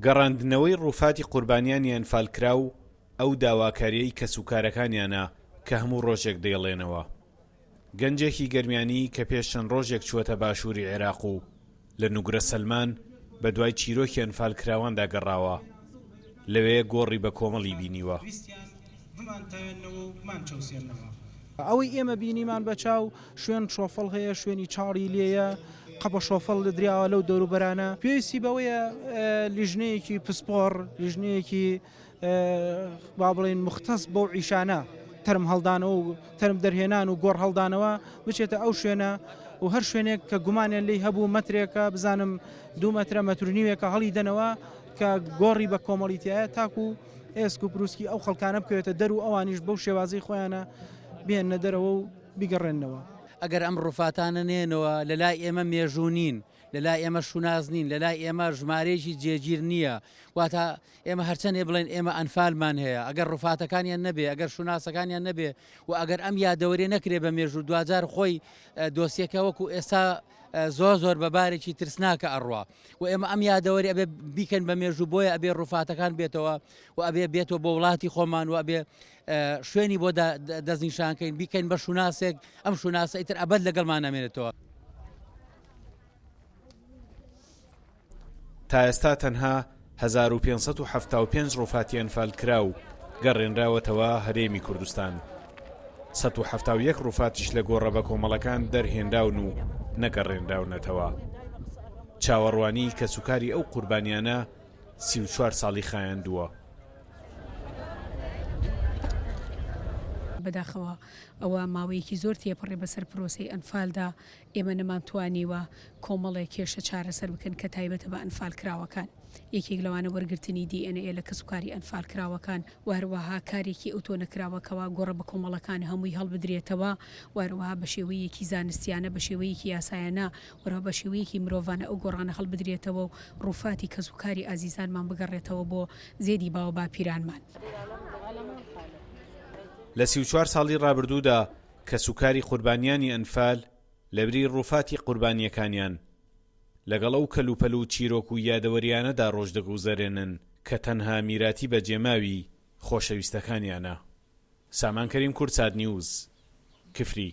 گەڕاندنەوەی ڕووفاتی قوربانیانی ئەنفالکراو ئەو داواکاریەی کەسوکارەکانیانە کە هەموو ڕۆژێک دەیڵێنەوە. گەنجێکی گەرمیانی کە پێش چەند ڕۆژێک چووەتە باشووری عێراق و لە نوگرە سەلمان بە دوای چیرۆکی ئەنفالکراواندا گەڕاوە، لەوەیە گۆڕی بە کۆمەڵی بینیوە. ئەوەی ئێمە بینیمان بە چاو شوێن شۆفڵ هەیە، شوێنی چاڕی لێیە، قەپە شۆفڵ دراوە لەو دەوروبەرانە. پێویستی بەوەیە لیژنەیەکی پسپۆڕ، لیژنەیەکی با بڵێن مختص بەو عیشانە تەرم هەڵدانەوە و تەرم دەرهێنان و گۆڕ هەڵدانەوە بچێتە ئەو شوێنە و هەر شوێنێک کە گومانیان لی هەبوو مەترێکە بزانم 2 مەترە مەترونیوێکە هەڵی دەنەوە کە گۆڕی بە کۆمەڵیتیایە تاکو ئێسک و پرووسکی ئەو خەڵکانە بکەوێتە دەر و ئەوانیش بەو شێوازەی خۆیانە بێنە دەرەوە و بیگەڕێنەوە. ئەگەر ئەم ڕووفاتانە نێنەوە لە لای ئێمە مێژوو لە لای ئێمە شوناز نین، لە لای ئێمە ژمارەیەکی جێگیر نییە، واتە ئێمە هەرچەندێ بڵێن ئێمە ئەنفالمان هەیە، ئەگەر ڕووفاتەکانیان نەبێ، ئەگەر شوناسەکانیان نەبێ و ئەگەر ئەم یادەوەرێ نەکرێ بە مێژوو دوجار خۆی دۆسیەکە وەکو ئێستا زۆر بەبارێکی ترسناکە ئەڕوا و ئێمە ئەم یادەوەری ئەبێ بیکەن بە مێژوو، بۆیە ئەبێ ڕووفاتەکان بێتەوە و ئەبێ بێتەوە بە وڵاتی خۆمان و ئەبێ شوێنی بۆ دەستنیشانکەین بیکەین بە شوناسێک، ئەم شوناسە ئیتر ئەبەد لەگەڵمان نامێنێتەوە. تا ئێستا تەنها 1575 ڕووفاتی ئەنفالکراو گەڕێنراوەتەوە هەرێمی کوردستان. 171 ڕووفاتیش لە گۆڕە بە کۆمەڵەکان دەرهێنراون و نەگەڕێنراونەتەوە. چاوەڕوانی کەسوکاری ئەو قوربانیانە 34 ساڵی خایاندووە. بەداخەوە ئەوە ماوەیەکی زۆر تێپەڕێ بەسەر پرۆسەی ئەنفالدا، ئێمە نەمانتوانیوە کۆمەڵێک کێشە چارەسەر بکەن کە تایبەتە بە ئەنفالکراوەکان. یەکێک لەوانە وەرگرتنی DNA لە کەسوکاری ئەنفالکراوەکان، وهروەها کارێکی ئەوتۆ نەکراوەکەوە گۆڕە بە کۆمەڵەکان هەمووی هەڵبدرێتەوە، وهروەها بە شێوەیەکی زانستیانە، بە شێوەیەکی یاسایانە، وەرەوە بە شێوەیەکی مرۆڤانە ئەو گۆڕانە هەڵبدرێتەوە و ڕووفاتی کەسوکاری ئازیزانمان بگەڕێتەوە بۆ زێدی باوە باپیرانمان. لە 34 ساڵی ڕابردوودا کەسوکاری قوربانیانی ئەنفال لەبری ڕووفاتی قوربانیەکانیان لەگەڵ ئەو کەلوپەل و چیرۆک و یادەوەریانەدا ڕۆژ دەگوزارێنن کە تەنها میراتی بەجێماوی خۆشەویستەکانیانە. سامان کەریم، کورد سات نیوز، کفری.